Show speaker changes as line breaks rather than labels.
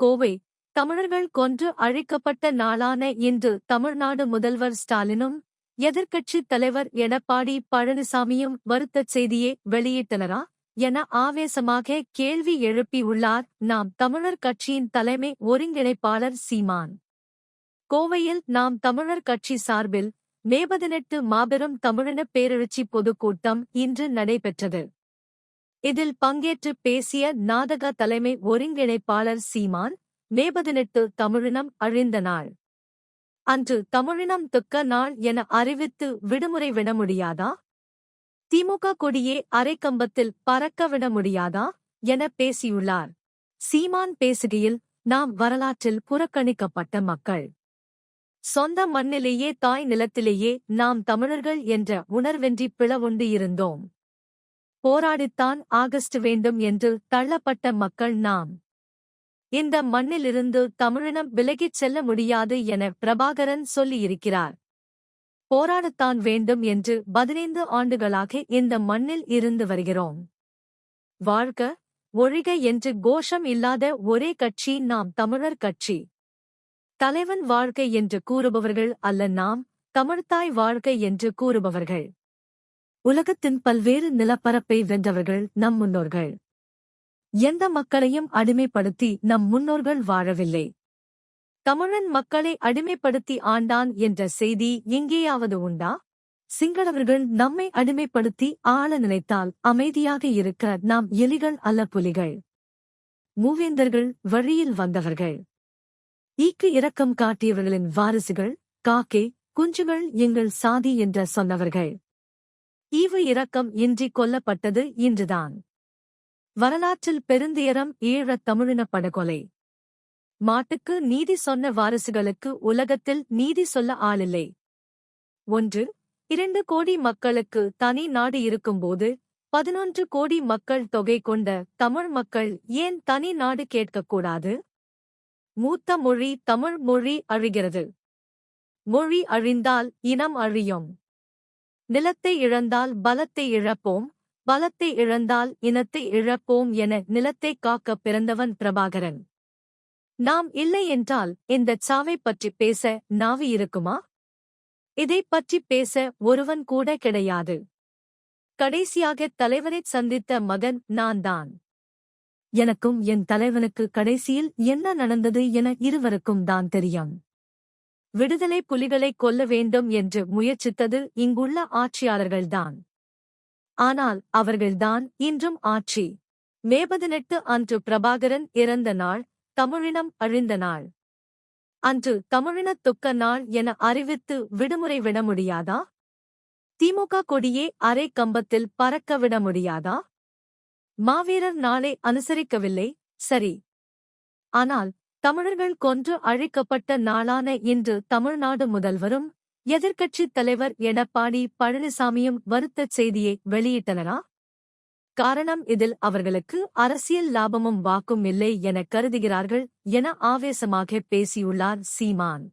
கோவை தமிழர்கள் கொன்று அழிக்கப்பட்ட நாளான இன்று தமிழ்நாடு முதல்வர் ஸ்டாலினும் எதிர்க்கட்சித் தலைவர் எடப்பாடி பழனிசாமியும் வருத்தச் செய்தியை வெளியிட்டனரா என ஆவேசமாக கேள்வி எழுப்பியுள்ளார் நாம் தமிழர் கட்சியின் தலைமை ஒருங்கிணைப்பாளர் சீமான். கோவையில் நாம் தமிழர் கட்சி சார்பில் மே 18 மாபெரும் தமிழின பேரெழுச்சி பொதுக்கூட்டம் இன்று நடைபெற்றது. இதில் பங்கேற்று பேசிய நாடக தலைமை ஒருங்கிணைப்பாளர் சீமான், மே 18 தமிழினம் அழிந்த நாள். அன்று தமிழினம் துக்க நாள் என அறிவித்து விடுமுறை விட முடியாதா? திமுக கொடியே அரைக்கம்பத்தில் பறக்க விட முடியாதா என பேசியுள்ளார். சீமான் பேசுகையில், நாம் வரலாற்றில் புறக்கணிக்கப்பட்ட மக்கள். சொந்த மண்ணிலேயே தாய் நிலத்திலேயே நாம் தமிழர்கள் என்ற உணர்வென்றி பிளவுண்டு இருந்தோம். போராடித்தான் ஆகஸ்ட் வேண்டும் என்று தள்ளப்பட்ட மக்கள் நாம். இந்த மண்ணிலிருந்து தமிழினம் விலகிச் செல்ல முடியாது என பிரபாகரன் சொல்லியிருக்கிறார். போராடத்தான் வேண்டும் என்று 15 ஆண்டுகளாக இந்த மண்ணில் இருந்து வருகிறோம். வாழ்க ஒழிக என்று கோஷம் இல்லாத ஒரே கட்சி நாம் தமிழர் கட்சி. தலைவன் வாழ்க என்று கூறுபவர்கள் அல்ல நாம், தமிழ்த்தாய் வாழ்க என்று கூறுபவர்கள். உலகத்தின் பல்வேறு நிலப்பரப்பை வென்றவர்கள் நம் முன்னோர்கள். எந்த மக்களையும் அடிமைப்படுத்தி நம் முன்னோர்கள் வாழவில்லை. தமிழன் மக்களை அடிமைப்படுத்தி ஆண்டான் என்ற செய்தி எங்கேயாவது உண்டா? சிங்களவர்கள் நம்மை அடிமைப்படுத்தி ஆள நினைத்தால் அமைதியாக இருக்க நாம் எலிகள் அல்ல புலிகள். மூவேந்தர்கள் வழியில் வந்தவர்கள். ஈக்கு இரக்கம் காட்டியவர்களின் வாரிசுகள், காக்கே குஞ்சுகள் எங்கள் சாதி என்ற சொன்னவர்கள். ஈவு இரக்கம் இன்றி கொல்லப்பட்டது இன்றுதான். வரலாற்றில் பெருந்துயரம் ஈழத் தமிழின படுகொலை. மாட்டுக்கு நீதி சொன்ன வாரிசுகளுக்கு உலகத்தில் நீதி சொல்ல ஆளில்லை. 1. 2 கோடி மக்களுக்கு தனி நாடு இருக்கும்போது 11 கோடி மக்கள் தொகை கொண்ட தமிழ் மக்கள் ஏன் தனி நாடு கேட்கக்கூடாது? மூத்த மொழி தமிழ் மொழி அழிகிறது. மொழி அழிந்தால் இனம் அழியும். நிலத்தை இழந்தால் பலத்தை இழப்போம், பலத்தை இழந்தால் இனத்தை இழப்போம் என நிலத்தை காக்க பிறந்தவன் பிரபாகரன். நாம் இல்லை என்றால் இந்தச் சாவைப் பற்றி பேச நாவு இருக்குமா? இதைப் பற்றி பேச ஒருவன் கூட கிடையாது. கடைசியாக தலைவரைச் சந்தித்த மகன் நான்தான். எனக்கும் என் தலைவனுக்கு கடைசியில் என்ன நடந்தது என இருவருக்கும் தான் தெரியும். விடுதலை புலிகளை கொல்ல வேண்டும் என்று முயற்சித்தது இங்குள்ள ஆட்சியாளர்கள்தான். ஆனால் அவர்கள்தான் இன்றும் ஆட்சி. மே 18 அன்று பிரபாகரன் இறந்த நாள், தமிழினம் அழிந்த நாள். அன்று தமிழினத் துக்க நாள் என அறிவித்து விடுமுறை விட முடியாதா? திமுக கொடியே அரை கம்பத்தில் பறக்க விட முடியாதா? மாவீரர் நாளை அனுசரிக்கவில்லை, சரி. ஆனால் தமிழர்கள் கொன்று அழிக்கப்பட்ட நாளான இன்று தமிழ்நாடு முதல்வரும் எதிர்க்கட்சித் தலைவர் எடப்பாடி பழனிசாமியும் வருத்தச் செய்தியை வெளியிட்டனரா? காரணம் இதில் அவர்களுக்கு அரசியல் லாபமும் வாக்கும் இல்லை என கருதுகிறார்கள் என ஆவேசமாக பேசியுள்ளார் சீமான்.